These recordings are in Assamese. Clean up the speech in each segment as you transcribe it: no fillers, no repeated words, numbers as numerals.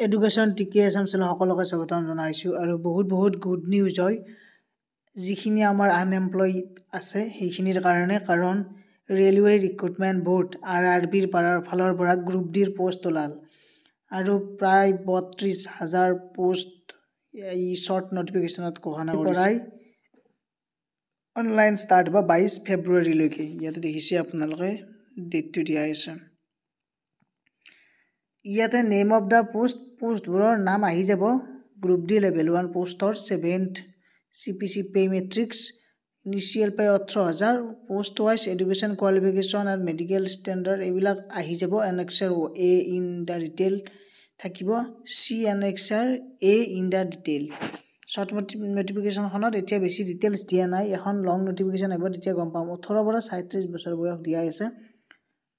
এডুকেশ্যন টিকে আছাম চেনেল সকলোকে স্বাগতম জনাইছোঁ আৰু বহুত গুড নিউজ হয় যিখিনি আমাৰ আনএমপ্লয় আছে সেইখিনিৰ কাৰণে কাৰণ ৰেলৱে ৰিক্ৰুটমেণ্ট বোৰ্ড RRBৰ ফালৰ পৰা গ্ৰুপ ডিৰ পোষ্ট ওলাল আৰু প্ৰায় ৩২,০০০ পোষ্ট এই শ্বৰ্ট নটিফিকেশ্যনত ঘোষণা কৰিছে অনলাইন ষ্টাৰ্ট হ'ব ২২ ফেব্ৰুৱাৰীলৈকে ইয়াতে দেখিছে আপোনালোকে ডেটটো দিয়া আছে ইয়াতে নেম অফ দ্য পোষ্টবোৰৰ নাম আহি যাব গ্ৰুপ ডি লেভেল 1 পোষ্টৰ 7th CPC pay matrix initial pay ১৮,০০০ পোষ্ট ৱাইজ এডুকেশ্যন কোৱালিফিকেশ্যন আৰু মেডিকেল ষ্টেণ্ডাৰ্ড এইবিলাক আহি যাব annexure A in the detail থাকিব see annexure A in the detail short নটিফিকেশ্যনখনত এতিয়া বেছি ডিটেইলছ দিয়া নাই এখন লং নটিফিকেশ্যন আহিব তেতিয়া গম পাম ১৮ পৰা ৩৭ বছৰ বয়স দিয়া আছে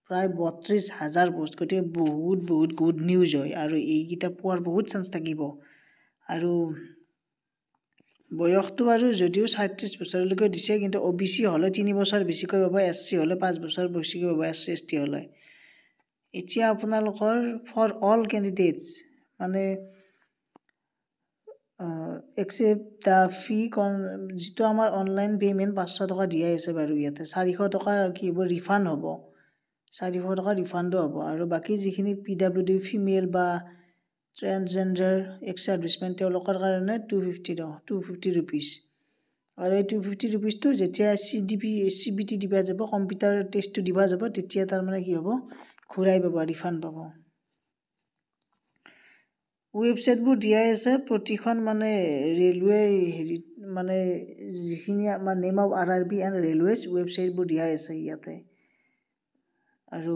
প্ৰায় ৩২,০০০ পোষ্ট গতিকে বহুত গুড নিউজ হয় আৰু এইকেইটা পোৱাৰ বহুত চান্স থাকিব আৰু বয়সটো আৰু যদিও ৩৭ বছৰলৈকে দিছে কিন্তু OBC হ'লে ৩ বছৰ বেছিকৈ পাব SC হ'লে 5 বছৰ বেছিকৈ পাব SC ST হ'লে এতিয়া আপোনালোকৰ ফৰ অল কেণ্ডিডেটছ মানে একচেপ্ট দ্য ফি যিটো আমাৰ অনলাইন পে'মেণ্ট ৫০০ টকা দিয়া আছে বাৰু ইয়াতে ৪০০ টকা কি হ'ব ৰিফাণ্ড হ'ব ৪০০ টকা ৰিফাণ্ডো হ'ব আৰু বাকী যিখিনি PWD ফিমেল বা ট্ৰেন্সজেণ্ডাৰ এক্স ছাৰ্ভিচমেন তেওঁলোকৰ কাৰণে 250 ৰুপিজ আৰু এই 250 ৰুপিজটো যেতিয়া CBT দিবা যাব কম্পিউটাৰ টেষ্টটো দিবা যাব তেতিয়া তাৰমানে কি হ'ব ঘূৰাই পাব ৰিফাণ্ড পাব ৱেবছাইটবোৰ দিয়া আছে প্ৰতিখন মানে ৰেলৱে মানে যিখিনি আমাৰ name of RRB and railways ৱেবছাইটবোৰ দিয়া আছে ইয়াতে আৰু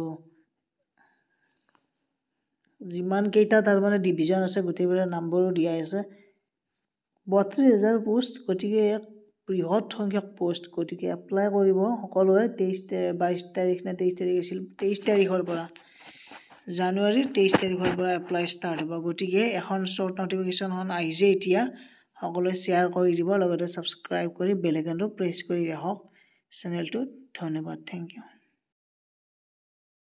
যিমান কেইটা তাৰমানে ডিভিজন আছে গোটেইবোৰৰ নামবোৰো দিয়া আছে ৩২,০০০ পোষ্ট গতিকে এক বৃহৎ সংখ্যক পোষ্ট গতিকে এপ্লাই কৰিব সকলোৱে 22 তাৰিখ নে 23 তাৰিখ আছিল 23 তাৰিখৰ পৰা জানুৱাৰীৰ 23 তাৰিখৰ পৰা এপ্লাই ষ্টাৰ্ট হ'ব গতিকে এখন শ্বৰ্ট নটিফিকেশ্যনখন আহিছে এতিয়া সকলোৱে শ্বেয়াৰ কৰি দিব লগতে ছাবস্ক্ৰাইব কৰি বেল আইকনটো প্ৰেছ কৰি ৰাখক চেনেলটোত ধন্যবাদ থেংক ইউ